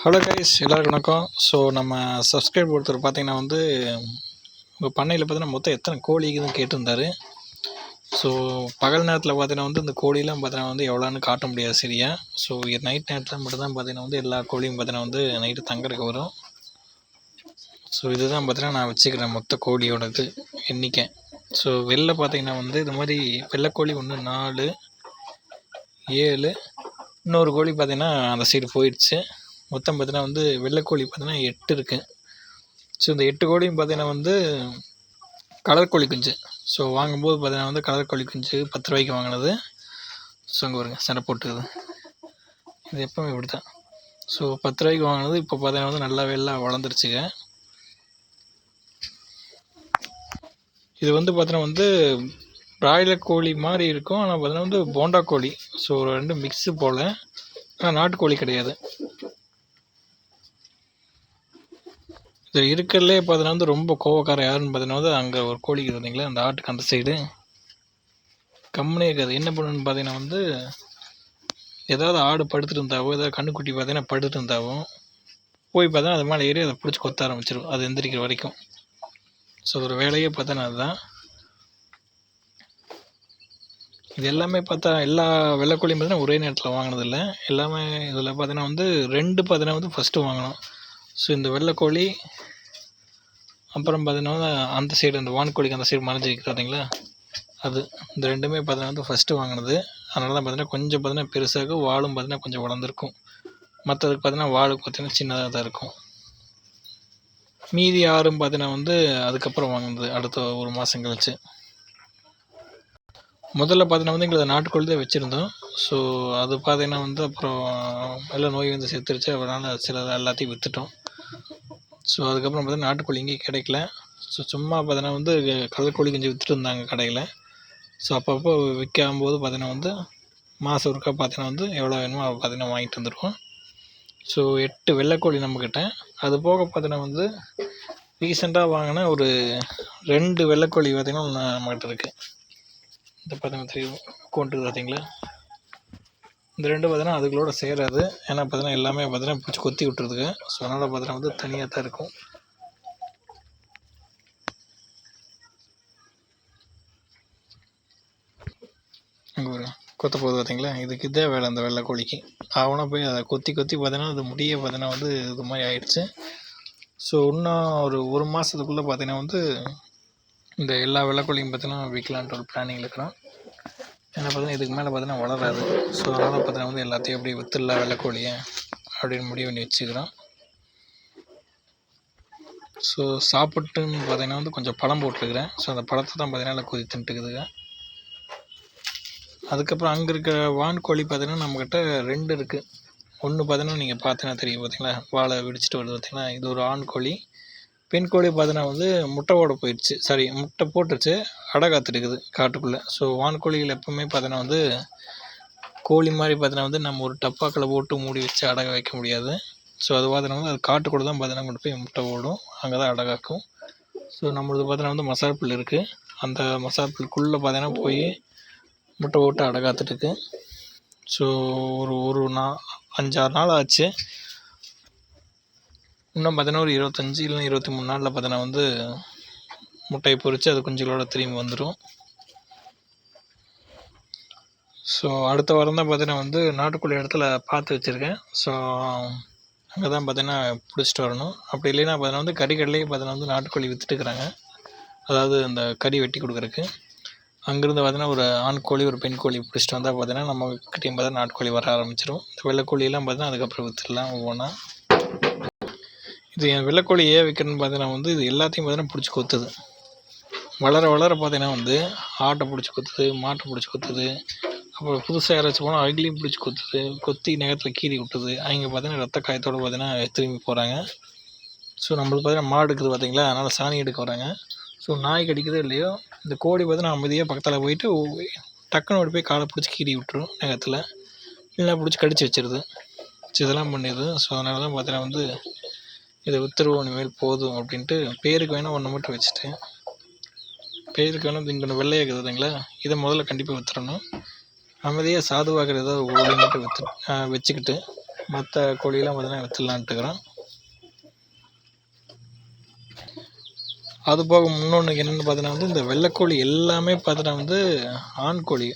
Hello guys, எல்லாருக்கும் வணக்கம். So நம்ம சப்ஸ்கிரைப் ஒருத்தர் பார்த்தீங்கன்னா உங்கள் பண்ணையில் பார்த்தீங்கன்னா மொத்தம் எத்தனை கோழிக்குதுன்னு கேட்டிருந்தாரு. ஸோ பகல் நேரத்தில் பார்த்தீங்கன்னா இந்த கோழிலாம் பார்த்தீங்கன்னா எவ்வளோன்னு காட்ட முடியாது சரியா. ஸோ நைட் நேரத்தில் மட்டும்தான் பார்த்தீங்கன்னா எல்லா கோழியும் பார்த்தீங்கன்னா நைட்டு தங்கறதுக்கு வரும். ஸோ இதுதான் பார்த்தீங்கன்னா நான் வச்சுக்கிறேன் மொத்த கோழியோட எண்ணிக்கை. ஸோ வெளில பார்த்தீங்கன்னா இது மாதிரி வெள்ளைக்கோழி 1 4 7 இன்னொரு கோழி பார்த்தீங்கன்னா அந்த சைடு போயிடுச்சு. மொத்தம் பார்த்தீங்கன்னா வெள்ளைக்கோழி பார்த்தீங்கன்னா 8 இருக்குது. ஸோ இந்த 8 கோழியும் பார்த்தீங்கன்னா கலர் கோழி குஞ்சு. ஸோ வாங்கும்போது பார்த்தீங்கன்னா கலர் கோழி குஞ்சு 10 ரூபாய்க்கு வாங்கினது. ஸோ அங்கே வருங்க சண்டை போட்டுக்குது. இது எப்போவுமே இப்படி தான். ஸோ 10 ரூபாய்க்கு வாங்கினது இப்போ பார்த்தீங்கன்னா நல்லாவே எல்லாம் வளர்ந்துருச்சுங்க. இது பார்த்தீங்கன்னா பிராய்லர் கோழி மாதிரி இருக்கும். ஆனால் பார்த்தீங்கன்னா போண்டா கோழி. ஸோ 2 மிக்ஸு போல். ஆனால் நாட்டுக்கோழி கிடையாது. இது இருக்கிறதுலே பார்த்தீங்கன்னா ரொம்ப கோவக்காரம் யாருன்னு பார்த்தீங்கன்னா அங்கே ஒரு கோழி இருந்தீங்களே அந்த ஆட்டுக்கு அந்த சைடு கம்முனே இருக்காது. என்ன பண்ணுன்னு பார்த்தீங்கன்னா ஏதாவது ஆடு படுத்துட்டு இருந்தாவோ ஏதாவது கண்ணுக்குட்டி பார்த்தீங்கன்னா படுத்துட்டு இருந்தாவோ போய் பார்த்தா அது மேலே ஏறி அதை பிடிச்சி கொத்த ஆரம்பிச்சிடும் அது எந்திரிக்கிற வரைக்கும். ஸோ ஒரு வேலையே பார்த்தோன்னா அதுதான். இது எல்லாமே பார்த்தா எல்லா வெள்ளைக்கோழியும் பார்த்தீங்கன்னா ஒரே நேரத்தில் வாங்கினதில்லை. எல்லாமே இதில் பார்த்தீங்கன்னா 2 பார்த்தீங்கன்னா ஃபஸ்ட்டு வாங்கினோம். ஸோ இந்த வெள்ளைக்கோழி அப்புறம் பார்த்தீங்கன்னா அந்த சைடு அந்த வான்கோழிக்கு அந்த சைடு மறைஞ்சி வைக்கிறது பார்த்தீங்களா அது. இந்த 2மே பார்த்தீங்கன்னா ஃபஸ்ட்டு வாங்கினது. அதனால தான் பார்த்தீங்கன்னா கொஞ்சம் பார்த்தீங்கன்னா பெருசாக வாலும் பார்த்தீங்கன்னா கொஞ்சம் வளர்ந்துருக்கும். மற்றதுக்கு பார்த்தீங்கன்னா வாலுக்கு பார்த்தீங்கன்னா சின்னதாக தான் இருக்கும். மீதி 6 பார்த்தீங்கன்னா அதுக்கப்புறம் வாங்கினது அடுத்த 1 மாதம் கழிச்சு. முதல்ல பார்த்தீங்கன்னா எங்களுக்கு நாட்டுக்கோழி தான் வச்சுருந்தோம். ஸோ அது பார்த்தீங்கன்னா அப்புறம் எல்லாம் நோய் செத்துருச்சு. அதனால் சில எல்லாத்தையும் விற்றுட்டோம். ஸோ அதுக்கப்புறம் பார்த்தீங்கன்னா நாட்டுக்கோழி இங்கேயும் கிடைக்கல. ஸோ சும்மா பார்த்தீங்கன்னா கலர் கோழி குஞ்சு விற்றுட்டு இருந்தாங்க கடையில். ஸோ அப்பப்போ விற்காம்போது பார்த்தீங்கன்னா மாதம் ஒருக்கா பார்த்தீங்கன்னா எவ்வளோ வேணுமோ அதை பார்த்தீங்கன்னா வாங்கிட்டு வந்துடுவோம். ஸோ 8 வெள்ளைக்கோழி நம்மக்கிட்ட. அது போக பார்த்தீங்கன்னா ரீசெண்டாக வாங்கின ஒரு 2 வெள்ளைக்கோழி பார்த்தீங்கன்னா நம்மக்கிட்ட இருக்குது. இந்த பார்த்தீங்கன்னா தெரியும் கொண்டு பார்த்தீங்களா. இந்த 2 பார்த்தீங்கன்னா அதுகளோட சேராது. ஏன்னா பார்த்தீங்கன்னா எல்லாமே பார்த்தீங்கன்னா பிடிச்சி கொத்தி விட்டுருதுங்க. ஸோ அதனால் பார்த்தீங்கன்னா தனியாக தான் இருக்கும். அங்கே ஒரு கொத்த போகுது பார்த்தீங்களா. இதுக்கு இதே வேலை அந்த வெள்ளைக்கோழிக்கு. அவனை போய் அதை கொத்தி பார்த்தீங்கன்னா அது முடிய பார்த்தீங்கன்னா இது மாதிரி ஆயிடுச்சு. ஸோ இன்னும் ஒரு மாதத்துக்குள்ளே பார்த்தீங்கன்னா இந்த எல்லா வெள்ளைக்கோழியும் பார்த்தீங்கன்னா விற்கலான்ட்டு ஒரு பிளானிங்கில் இருக்கிறோம். ஏன்னா பார்த்தீங்கன்னா இதுக்கு மேலே பார்த்தீங்கன்னா வளராது. ஸோ அதனால் பார்த்தீங்கன்னா எல்லாத்தையும் அப்படியே விற்றுடலாம் வெள்ளைக்கோழியை அப்படின்னு முடிவு பண்ணி வச்சுக்கிறோம். ஸோ சாப்பிட்டுன்னு பார்த்தீங்கன்னா கொஞ்சம் பழம் போட்டிருக்கிறேன். ஸோ அந்த பழத்தை தான் பார்த்தீங்கன்னா கொதி தின்ட்டுக்குதுங்க. அதுக்கப்புறம் அங்கே இருக்கிற வான்கோழி பார்த்தீங்கன்னா நம்மக்கிட்ட 2 இருக்குது. ஒன்று பார்த்தீங்கன்னா நீங்கள் பார்த்தீங்கன்னா தெரியும் பார்த்தீங்களா, வாழை விடிச்சிட்டு வருது பார்த்தீங்கன்னா, இது ஒரு ஆண் கோழி. பெண் கோழி பார்த்தீங்கன்னா முட்டை ஓட போயிடுச்சு. சாரி, முட்டை போட்டுருச்சு, அடை காத்துட்டுருக்குது காட்டுக்குள்ளே. ஸோ வான்கோழிகள் எப்பவுமே பார்த்தீங்கன்னா கோழி மாதிரி பார்த்தீங்கன்னா நம்ம ஒரு டப்பாக்களை போட்டு மூடி வச்சு அடை வைக்க முடியாது. ஸோ அது பார்த்தீங்கன்னா அது காட்டுக்குள்ளே தான் பார்த்தீங்கன்னா கொண்டு போய் முட்டை ஓடும், அங்கே தான் அடை காக்கும். ஸோ நம்மளது பார்த்தீங்கன்னா மசால் புல் இருக்குது. அந்த மசால் புல்லுக்குள்ளே பார்த்தீங்கன்னா போய் முட்டை போட்டு அடை காத்துட்டுருக்கு. ஸோ ஒரு 5-6 நாள் ஆச்சு. இன்னும் பார்த்தீங்கன்னா ஒரு 25 இல்லைன்னா 23 நாளில் பார்த்தீங்கன்னா முட்டையை பொறித்து அது குஞ்சுகளோட திரும்பி வந்துடும். ஸோ அடுத்த வாரம் தான் பார்த்தீங்கன்னா நாட்டுக்கோழி இடத்துல பார்த்து வச்சுருக்கேன். ஸோ அங்கே தான் பார்த்தீங்கன்னா பிடிச்சிட்டு வரணும். அப்படி இல்லைன்னா பார்த்தீங்கன்னா கறிக்கடையிலேயே பார்த்தீங்கன்னா நாட்டுக்கோழி விற்றுட்டுருக்குறாங்க. அதாவது அந்த கறி வெட்டி கொடுக்குறக்கு. அங்கேருந்து பார்த்தீங்கன்னா ஒரு ஆண் கோழி ஒரு பெண் கோழி பிடிச்சிட்டு வந்தால் பார்த்தீங்கன்னா நம்ம கிட்டேயும் பார்த்தா நாட்டுக்கோழி வர ஆரம்பிச்சிடும். இந்த வெள்ளைக்கோழியெல்லாம் பார்த்தீங்கன்னா அதுக்கப்புறம் விற்றுடலாம் ஒவ்வொன்றா. இது என் வெள்ளைக்கோழி ஏன் வைக்கிறேன்னு பார்த்தீங்கன்னா இது எல்லாத்தையும் பார்த்தீங்கன்னா பிடிச்சி கொத்துது. வளர பார்த்தீங்கன்னா ஆட்டை பிடிச்சி கொத்துது, மாட்டை பிடிச்சி கொத்துது. அப்புறம் புதுசாக யாராச்சும் போனால் அவங்களையும் பிடிச்சி கொத்துது, கொத்தி நேரத்தில் கீறி விட்டுது. அவங்க பார்த்தீங்கன்னா ரத்த காயத்தோடு பார்த்தீங்கன்னா திரும்பி போகிறாங்க. ஸோ நம்மளுக்கு பார்த்தீங்கன்னா மாடு இருக்குது பார்த்தீங்களா, அதனால் சாணி எடுக்க வராங்க. ஸோ நாய் கடிக்குதோ இல்லையோ, இந்த கோழி பார்த்தீங்கன்னா அமைதியாக பக்கத்தில் போயிட்டு டக்குன்னு ஓடி போய் காலை பிடிச்சி கீறி விட்டுரும் நேரத்தில், இல்லைனா பிடிச்சி கடிச்சு வச்சிருது. ஸோ இதெல்லாம் பண்ணிடுது. ஸோ அதனால தான் பார்த்தீங்கன்னா இதை விற்றுருவோம் இனிமேல் போதும் அப்படின்ட்டு. பேருக்கு வேணால் ஒன்று மட்டும் வச்சுட்டேன். பேருக்கு வேணும் இங்கே ஒன்று வெள்ளையாக இருக்குது பார்த்தீங்களா, இதை முதல்ல கண்டிப்பாக விற்றுறணும். அமைதியாக சாதுவாகிற ஏதாவது கோழி மட்டும் வச்சுக்கிட்டு மற்ற கோழியெல்லாம் பார்த்தீங்கன்னா விற்றுலான்ட்டுக்கிறோம். அது போக இன்னொன்று என்னென்னு பார்த்தீங்கன்னா வந்து இந்த வெள்ளைக்கோழி எல்லாமே பார்த்தீங்கன்னா வந்து ஆண் கோழி,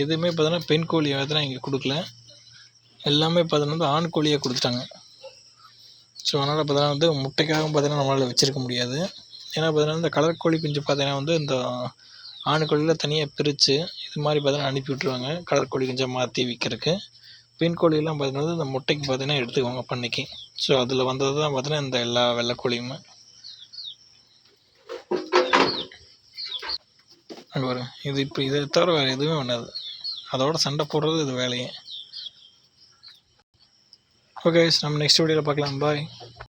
எதுவுமே பார்த்தீங்கன்னா பெண் கோழியை பார்த்தீங்கன்னா இங்கே கொடுக்கல. எல்லாமே பார்த்தீங்கன்னா வந்து ஆண் கோழியை கொடுத்துட்டாங்க. ஸோ அதனால் பார்த்தீங்கன்னா வந்து முட்டைக்காகவும் பார்த்தீங்கன்னா நம்மளால் வச்சுருக்க முடியாது. ஏன்னா பார்த்தீங்கன்னா இந்த கலர் கோழி குஞ்சு பார்த்தீங்கன்னா வந்து இந்த ஆண் கோழியில் தனியாக பிரித்து இது மாதிரி பார்த்தீங்கன்னா அனுப்பி விட்ருவாங்க கலர் கோழி குஞ்சை மாற்றி விற்கிறதுக்கு. பெண் கோழியெல்லாம் பார்த்தீங்கன்னா இந்த முட்டைக்கு பார்த்தீங்கன்னா எடுத்துக்குவாங்க பண்ணைக்கு. ஸோ அதில் வந்தது தான் பார்த்தீங்கன்னா இந்த எல்லா வெள்ளைக்கோழியுமே. அங்கே வரும் இது. இப்போ இதை தவிர வேறு எதுவுமே பண்ணாது, அதோட சண்டை போடுறது இது வேலையே. ஓகே, நம்ம நெக்ஸ்ட் வீடியோவில் பார்க்கலாம். பாய்.